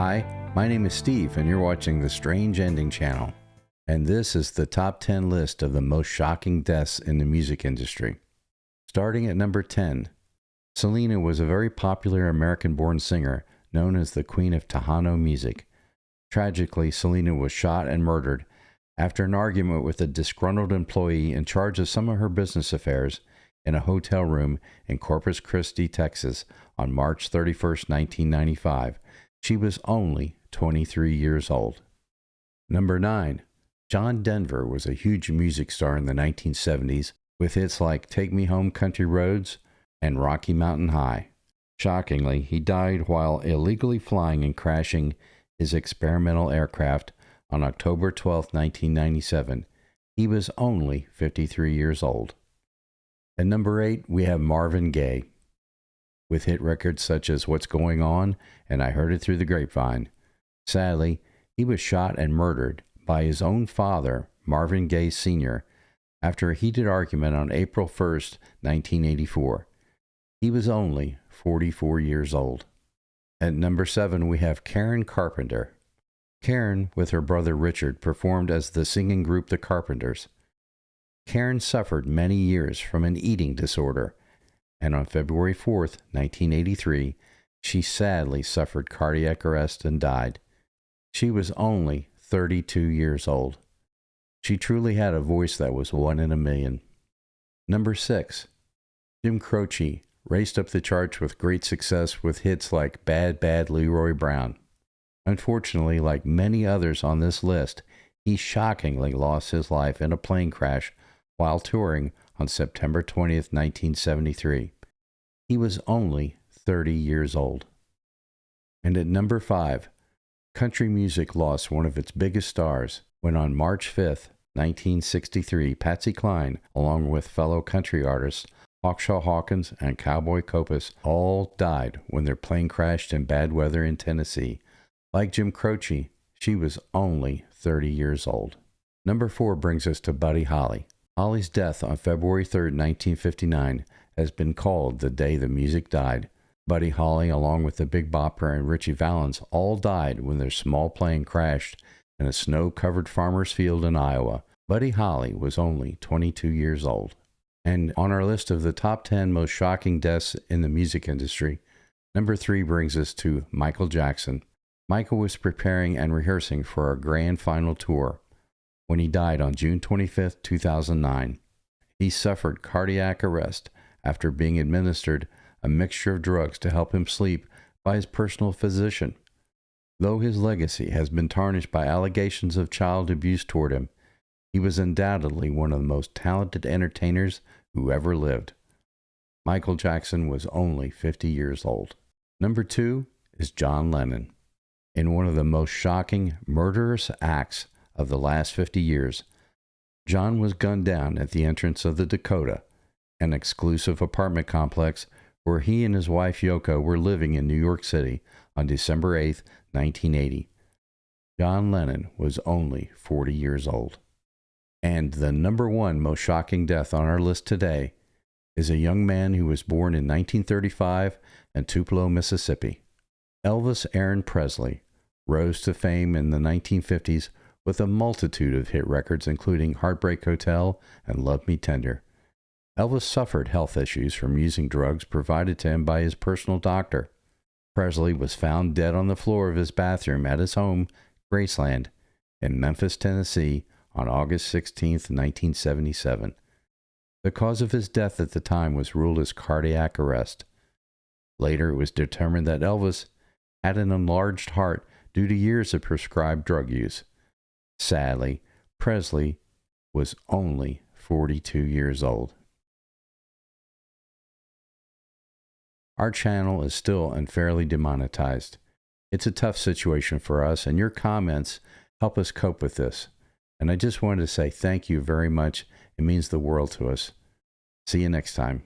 Hi, my name is Steve, and you're watching the Strange Ending channel. And this is the top 10 list of the most shocking deaths in the music industry. Starting at number 10, Selena was a very popular American-born singer known as the Queen of Tejano music. Tragically, Selena was shot and murdered after an argument with a disgruntled employee in charge of some of her business affairs in a hotel room in Corpus Christi, Texas on March 31, 1995. She was only 23 years old. Number 9. John Denver was a huge music star in the 1970s with hits like Take Me Home Country Roads and Rocky Mountain High. Shockingly, he died while illegally flying and crashing his experimental aircraft on October 12, 1997. He was only 53 years old. At number 8, we have Marvin Gaye, with hit records such as What's Going On and I Heard It Through the Grapevine. Sadly, he was shot and murdered by his own father, Marvin Gaye Sr., after a heated argument on April 1, 1984. He was only 44 years old. At number 7, we have Karen Carpenter. Karen, with her brother Richard, performed as the singing group The Carpenters. Karen suffered many years from an eating disorder, and on February 4, 1983, she sadly suffered cardiac arrest and died. She was only 32 years old. She truly had a voice that was one in a million. Number 6. Jim Croce raced up the charts with great success with hits like Bad Bad Leroy Brown. Unfortunately, like many others on this list, he shockingly lost his life in a plane crash while touring on September 20, 1973. He was only 30 years old. And at number 5, country music lost one of its biggest stars when on March 5, 1963, Patsy Cline, along with fellow country artists Hawkshaw Hawkins and Cowboy Copas, all died when their plane crashed in bad weather in Tennessee. Like Jim Croce, she was only 30 years old. Number 4 brings us to Buddy Holly. Holly's death on February 3, 1959, has been called the day the music died. Buddy Holly, along with the Big Bopper and Ritchie Valens, all died when their small plane crashed in a snow-covered farmer's field in Iowa. Buddy Holly was only 22 years old. And on our list of the top 10 most shocking deaths in the music industry, number 3 brings us to Michael Jackson. Michael was preparing and rehearsing for a grand final tour when he died on June 25, 2009. He suffered cardiac arrest after being administered a mixture of drugs to help him sleep by his personal physician. Though his legacy has been tarnished by allegations of child abuse toward him, he was undoubtedly one of the most talented entertainers who ever lived. Michael Jackson was only 50 years old. Number 2 is John Lennon. In one of the most shocking, murderous acts of the last 50 years, John was gunned down at the entrance of the Dakota, an exclusive apartment complex where he and his wife Yoko were living in New York City on December 8, 1980. John Lennon was only 40 years old. And the number 1 most shocking death on our list today is a young man who was born in 1935 in Tupelo, Mississippi. Elvis Aaron Presley rose to fame in the 1950s with a multitude of hit records including Heartbreak Hotel and Love Me Tender. Elvis suffered health issues from using drugs provided to him by his personal doctor. Presley was found dead on the floor of his bathroom at his home, Graceland, in Memphis, Tennessee, on August 16, 1977. The cause of his death at the time was ruled as cardiac arrest. Later, it was determined that Elvis had an enlarged heart due to years of prescribed drug use. Sadly, Presley was only 42 years old. Our channel is still unfairly demonetized. It's a tough situation for us, and your comments help us cope with this. And I just wanted to say thank you very much. It means the world to us. See you next time.